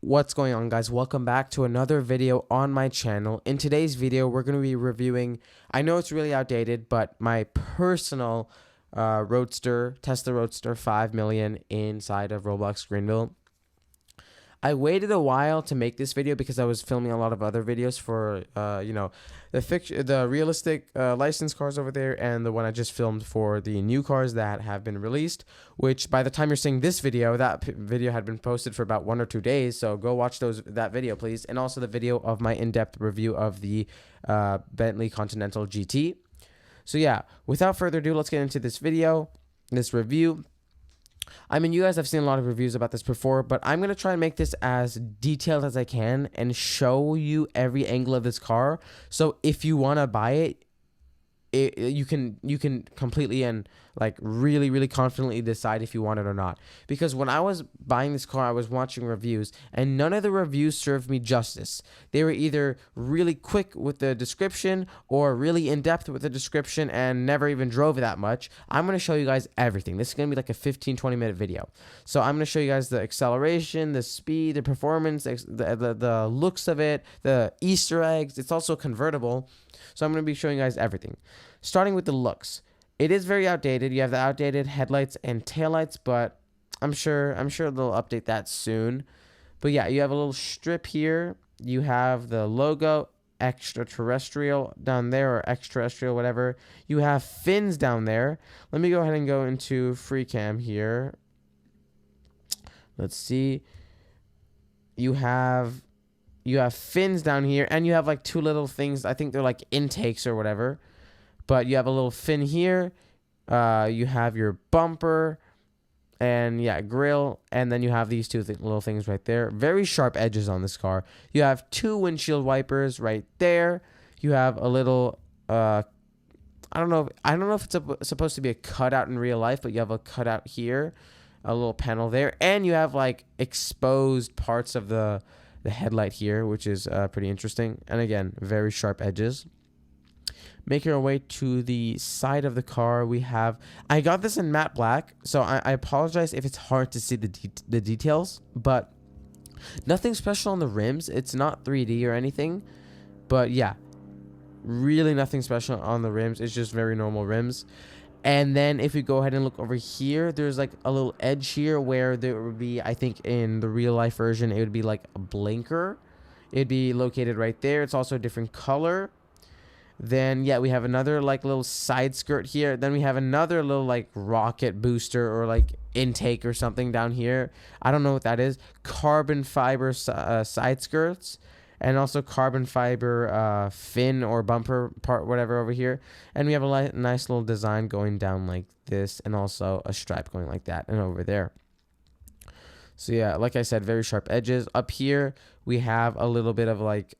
What's going on, guys? Welcome back to another video on my channel. In today's video, we're going to be reviewing, I know it's really outdated, but my personal Roadster, Tesla Roadster 5 million inside of Roblox Greenville. I waited a while to make this video because I was filming a lot of other videos for, the realistic licensed cars over there, and the one I just filmed for the new cars that have been released, which by the time you're seeing this video, that video had been posted for about 1 or 2 days. So go watch that video, please. And also the video of my in-depth review of the Bentley Continental GT. So yeah, without further ado, let's get into this review. I mean, you guys have seen a lot of reviews about this before, but I'm going to try and make this as detailed as I can and show you every angle of this car. So if you want to buy it, you can completely and like really confidently decide if you want it or not. Because when I was buying this car, I was watching reviews, and none of the reviews served me justice. They were either really quick with the description or really in-depth with the description and never even drove that much. I'm going to show you guys everything. This is going to be like a 15-20 minute video. So I'm going to show you guys the acceleration, the speed, the performance, the looks of it, the Easter eggs. It's also convertible. So I'm going to be showing you guys everything. Starting with the looks. It is very outdated. You have the outdated headlights and taillights, but I'm sure they'll update that soon. But yeah, you have a little strip here. You have the logo, extraterrestrial down there, or extraterrestrial, whatever. You have fins down there. Let me go ahead and go into free cam here. Let's see. You have fins down here, and you have like two little things. I think they're like intakes or whatever. But you have a little fin here. You have your bumper and yeah, grill. And then you have these two little things right there. Very sharp edges on this car. You have two windshield wipers right there. You have a little, I don't know if it's supposed to be a cutout in real life, but you have a cutout here, a little panel there. And you have like exposed parts of the headlight here, which is pretty interesting. And again, very sharp edges. Making our way to the side of the car, I got this in matte black, so I apologize if it's hard to see the details, but nothing special on the rims. It's not 3D or anything, but yeah, really nothing special on the rims. It's just very normal rims. And then if we go ahead and look over here, there's like a little edge here where there would be, I think in the real life version, it would be like a blinker. It'd be located right there. It's also a different color. Then yeah, we have another like little side skirt here. Then we have another little like rocket booster or like intake or something down here. I don't know what that is. Carbon fiber side skirts, and also carbon fiber fin or bumper part, whatever, over here. And we have a nice little design going down like this, and also a stripe going like that and over there. So yeah, like I said, very sharp edges. Up here we have a little bit of like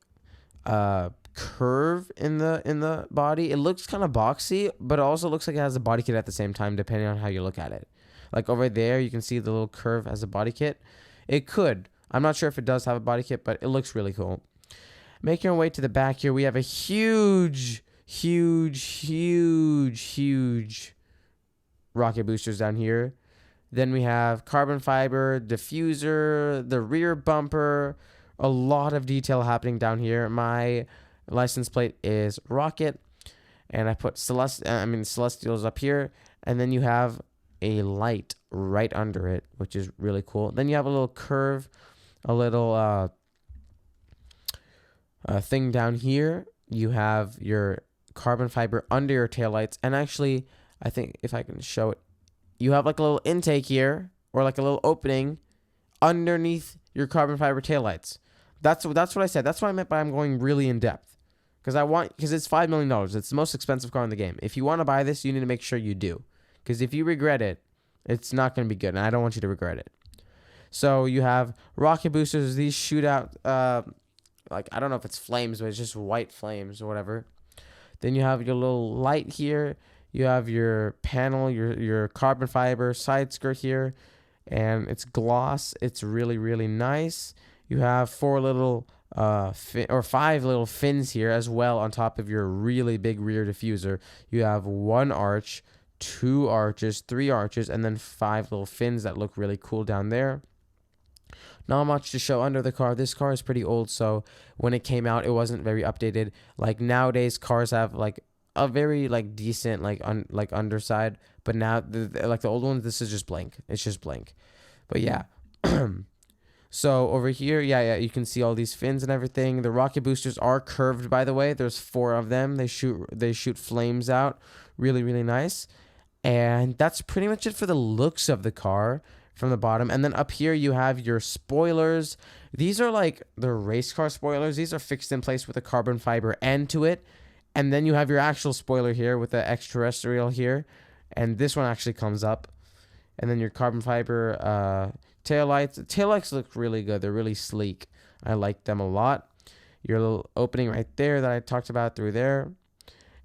curve in the body. It looks kind of boxy, but it also looks like it has a body kit at the same time, depending on how you look at it. Like over there, you can see the little curve as a body kit. It could. I'm not sure if it does have a body kit, but it looks really cool. Making our way to the back here, we have a huge rocket boosters down here. Then we have carbon fiber diffuser, the rear bumper, a lot of detail happening down here. My license plate is rocket, and I put celestials up here, and then you have a light right under it, which is really cool. Then you have a little curve, a little thing down here. You have your carbon fiber under your taillights, and actually, I think if I can show it, you have like a little intake here, or like a little opening underneath your carbon fiber taillights. That's what I said. That's what I meant by I'm going really in depth. Because it's $5 million. It's the most expensive car in the game. If you want to buy this, you need to make sure you do. Because if you regret it, it's not going to be good. And I don't want you to regret it. So you have rocket boosters. These shoot out, like, I don't know if it's flames, but it's just white flames or whatever. Then you have your little light here. You have your panel, your carbon fiber side skirt here. And it's gloss. It's really nice. You have five little fins here as well on top of your really big rear diffuser. You have one arch, two arches, three arches, and then 5 little fins that look really cool down there. Not much to show under the car. This car is pretty old, so when it came out, it wasn't very updated. Like nowadays, cars have like a very like decent like underside, but now like the old ones, this is just blank. It's just blank. But yeah. So over here, yeah, you can see all these fins and everything. The rocket boosters are curved, by the way. There's 4 of them. They shoot flames out. Really, really nice. And that's pretty much it for the looks of the car from the bottom. And then up here you have your spoilers. These are like the race car spoilers. These are fixed in place with a carbon fiber end to it. And then you have your actual spoiler here with the extraterrestrial here. And this one actually comes up. And then your carbon fiber taillights. The taillights look really good. They're really sleek. I like them a lot. Your little opening right there that I talked about through there.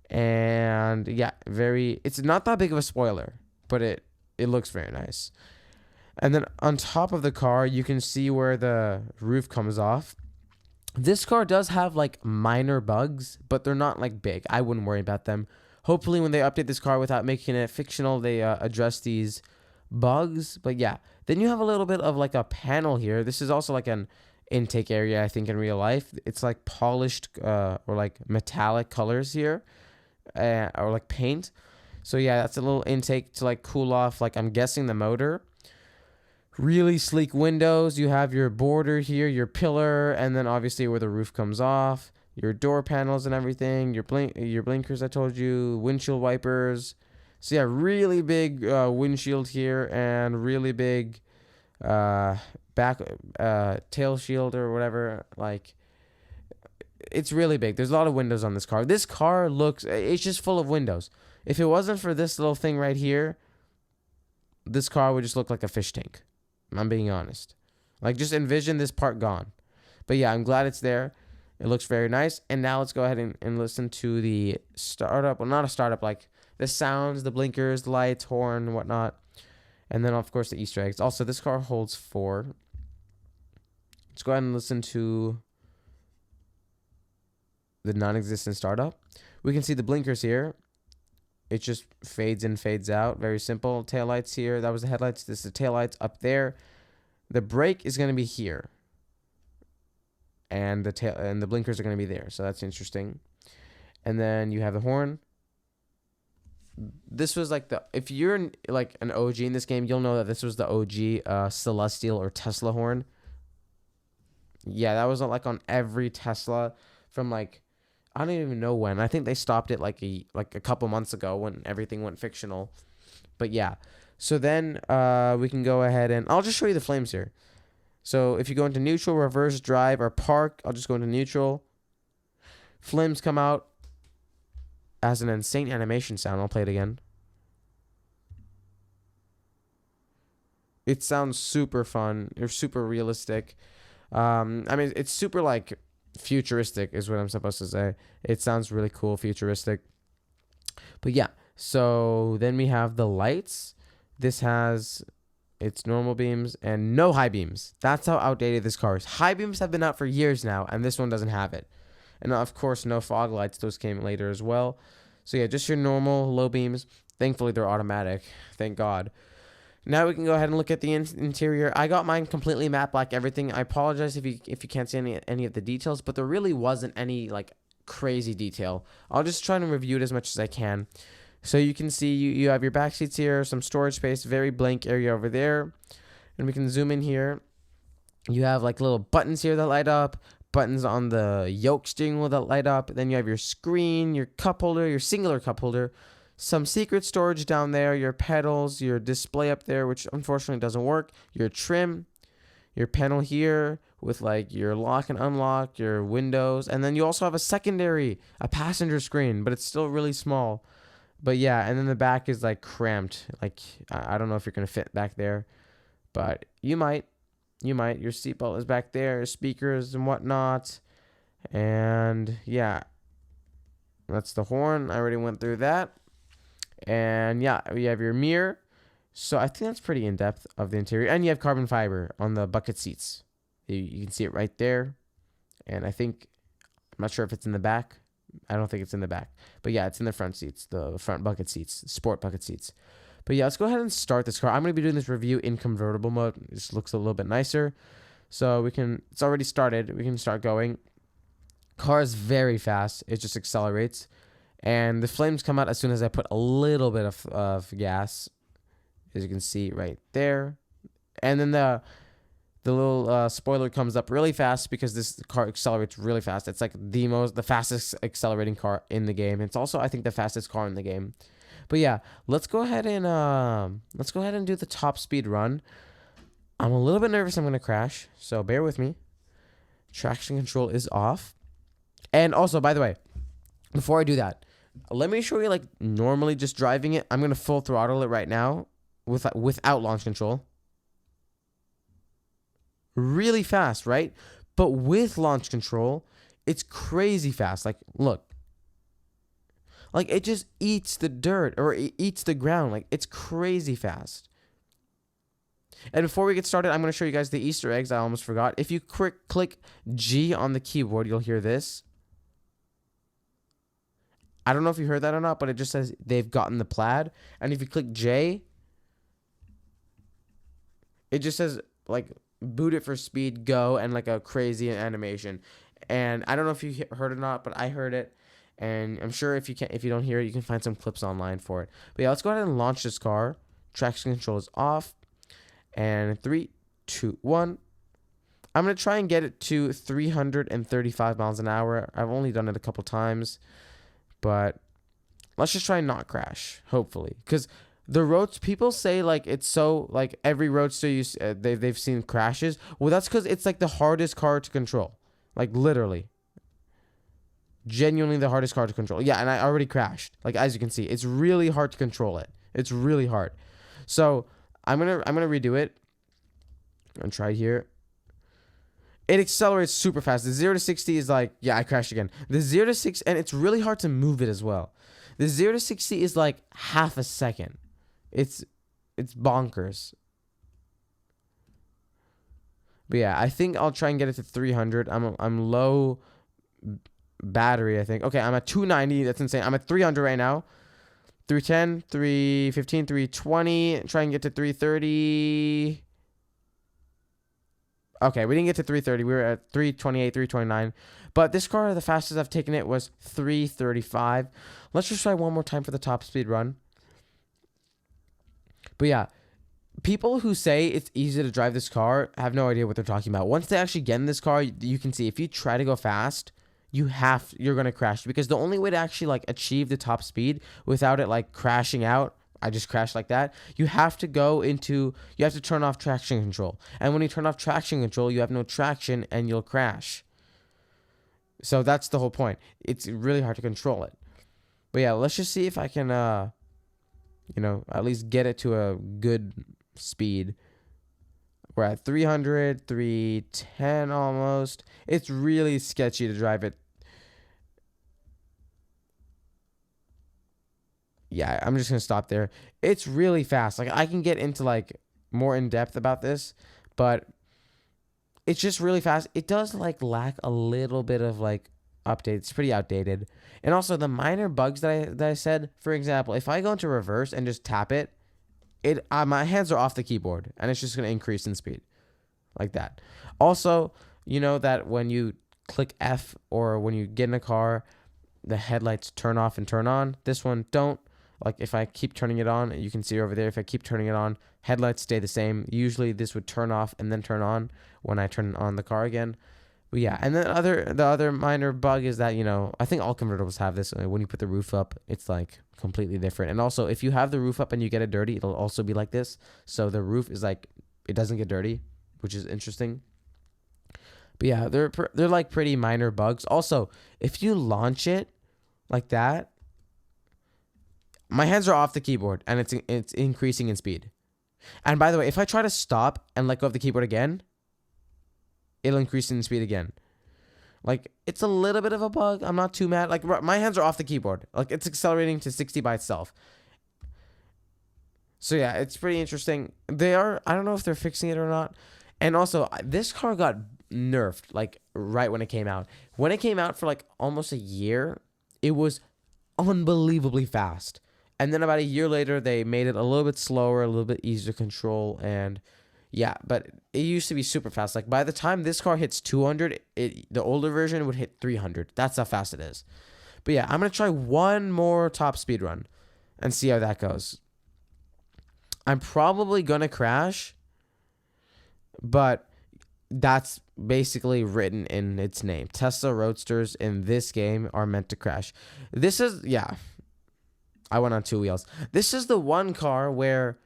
And yeah, it's not that big of a spoiler, but it looks very nice. And then on top of the car, you can see where the roof comes off. This car does have like minor bugs, but they're not like big. I wouldn't worry about them. Hopefully when they update this car without making it fictional, they address these bugs. But yeah, then you have a little bit of like a panel here. This is also like an intake area, I think, in real life. It's like polished or like metallic colors here, or like paint. So yeah, that's a little intake to like cool off, like I'm guessing the motor. Really sleek windows. You have your border here, your pillar, and then obviously where the roof comes off, your door panels and everything, your blinkers I told you, windshield wipers. So yeah, really big windshield here and really big back tail shield or whatever. Like, it's really big. There's a lot of windows on this car. This car it's just full of windows. If it wasn't for this little thing right here, this car would just look like a fish tank. I'm being honest. Like, just envision this part gone. But yeah, I'm glad it's there. It looks very nice. And now let's go ahead and listen to the startup. Well, not a startup, like the sounds, the blinkers, the lights, horn, whatnot. And then, of course, the Easter eggs. Also, this car holds 4. Let's go ahead and listen to the non-existent startup. We can see the blinkers here. It just fades in, fades out. Very simple. Taillights here. That was the headlights. This is the taillights up there. The brake is going to be here. And the blinkers are going to be there. So that's interesting. And then you have the horn. This was like if you're like an OG in this game, you'll know that this was the OG Celestial or Tesla horn. Yeah, that was like on every Tesla from like, I don't even know when. I think they stopped it like a couple months ago when everything went fictional. But yeah. So then we can go ahead and I'll just show you the flames here. So if you go into neutral, reverse, drive, or park, I'll just go into neutral. Flames come out as an insane animation sound. I'll play it again. It sounds super fun. Or super realistic. I mean, it's super like futuristic is what I'm supposed to say. It sounds really cool, futuristic. But yeah, so then we have the lights. This has its normal beams and no high beams. That's how outdated this car is. High beams have been out for years now, and this one doesn't have it. And of course, no fog lights. Those came later as well. So yeah, just your normal low beams. Thankfully, they're automatic. Thank God. Now we can go ahead and look at the interior. I got mine completely matte black, everything. I apologize if you can't see any of the details, but there really wasn't any like crazy detail. I'll just try and review it as much as I can. So you can see you have your back seats here, some storage space, very blank area over there. And we can zoom in here. You have like little buttons here that light up, buttons on the yoke steering wheel that light up. Then you have your screen, your cup holder, your singular cup holder, some secret storage down there, your pedals, your display up there, which unfortunately doesn't work, your trim, your panel here with like your lock and unlock, your windows, and then you also have a passenger screen, but it's still really small. But yeah, and then the back is like cramped. Like, I don't know if you're going to fit back there, but you might. Your seatbelt is back there, speakers and whatnot. And yeah, that's the horn. I already went through that. And yeah, we have your mirror. So I think that's pretty in-depth of the interior. And you have carbon fiber on the bucket seats. You can see it right there. And I'm not sure if it's in the back. I don't think it's in the back. But yeah, it's in the front seats, the front bucket seats, sport bucket seats. But yeah, let's go ahead and start this car. I'm going to be doing this review in convertible mode. This looks a little bit nicer. So it's already started. We can start going. Car is very fast. It just accelerates. And the flames come out as soon as I put a little bit of gas, as you can see right there. And then the little spoiler comes up really fast because this car accelerates really fast. It's like the fastest accelerating car in the game. It's also, I think, the fastest car in the game. But yeah, let's go ahead and do the top speed run. I'm a little bit nervous I'm gonna crash, so bear with me. Traction control is off. And also, by the way, before I do that, let me show you like normally just driving it. I'm gonna full throttle it right now without launch control. Really fast, right? But with launch control, it's crazy fast. Like, look. Like, it just eats the dirt, or it eats the ground. Like, it's crazy fast. And before we get started, I'm going to show you guys the Easter eggs. I almost forgot. If you click G on the keyboard, you'll hear this. I don't know if you heard that or not, but it just says they've gotten the plaid. And if you click J, it just says, like, boot it for speed, go, and, like, a crazy animation. And I don't know if you heard it or not, but I heard it. And I'm sure if you don't hear it, you can find some clips online for it. But yeah, let's go ahead and launch this car. Traction control is off. And 3, 2, 1. I'm going to try and get it to 335 miles an hour. I've only done it a couple times. But let's just try and not crash, hopefully. Because the roads, people say like it's so, like every roadster they've seen crashes. Well, that's because it's like the hardest car to control. Like literally. Genuinely the hardest car to control. Yeah, and I already crashed. Like, as you can see, it's really hard to control it. It's really hard. So I'm gonna redo it. I'm gonna try here. It accelerates super fast. The 0 to 60 is like, yeah, I crashed again. The 0 to 6, and it's really hard to move it as well. The 0 to 60 is like half a second. It's bonkers. But yeah, I think I'll try and get it to 300. I'm low battery, I think. Okay, I'm at 290. That's insane. I'm at 300 right now. 310, 315, 320. Try and get to 330. Okay, we didn't get to 330. We were at 328, 329. But this car, the fastest I've taken it was 335. Let's just try one more time for the top speed run. But yeah, people who say it's easy to drive this car have no idea what they're talking about. Once they actually get in this car, you can see if you try to go fast, you're going to crash, because the only way to actually like achieve the top speed without it like crashing out, I just crashed like that, you have to turn off traction control. And when you turn off traction control, you have no traction and you'll crash. So that's the whole point. It's really hard to control it. But yeah, let's just see if I can, at least get it to a good speed. We're at 300, 310 almost. It's really sketchy to drive it. Yeah, I'm just going to stop there. It's really fast. Like, I can get into, like, more in depth about this, but it's just really fast. It does, like, lack a little bit of, like, updates. It's pretty outdated. And also, the minor bugs that I said, for example, if I go into reverse and just tap it, my hands are off the keyboard, and it's just going to increase in speed. Like that. Also, you know that when you click F or when you get in a car, the headlights turn off and turn on. This one don't. Like, if I keep turning it on, you can see over there, if I keep turning it on, headlights stay the same. Usually this would turn off and then turn on when I turn on the car again. But yeah, and then the other minor bug is that, I think all convertibles have this. When you put the roof up, it's like completely different. And also, if you have the roof up and you get it dirty, it'll also be like this. So the roof is like, it doesn't get dirty, which is interesting. But yeah, they're like pretty minor bugs. Also, if you launch it like that, my hands are off the keyboard and it's increasing in speed. And by the way, if I try to stop and let go of the keyboard again, it'll increase in speed again. Like, it's a little bit of a bug. I'm not too mad. Like, my hands are off the keyboard. Like, it's accelerating to 60 by itself. So yeah, it's pretty interesting. I don't know if they're fixing it or not. And also, this car got nerfed, like, right when it came out. When it came out for, like, almost a year, it was unbelievably fast. And then about a year later, they made it a little bit slower, a little bit easier to control, and yeah, but it used to be super fast. Like by the time this car hits 200, the older version would hit 300. That's how fast it is. But yeah, I'm gonna try one more top speed run and see how that goes. I'm probably gonna crash, but that's basically written in its name. Tesla Roadsters in this game are meant to crash. This is, yeah, I went on 2 wheels. This is the one car where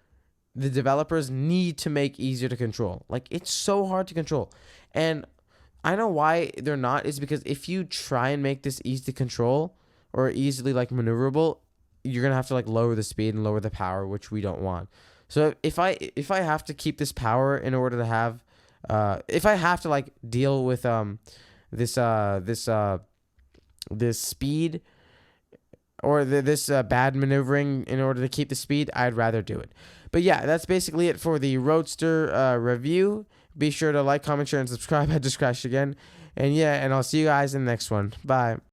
the developers need to make easier to control. Like, it's so hard to control. And I know why they're not, is because if you try and make this easy to control or easily like maneuverable, you're gonna have to like lower the speed and lower the power, which we don't want. So if I have to keep this power in order to have if I have to like deal with this this speed or this bad maneuvering in order to keep the speed, I'd rather do it. But yeah, that's basically it for the Roadster review. Be sure to like, comment, share, and subscribe. I just crashed again. And yeah, and I'll see you guys in the next one. Bye.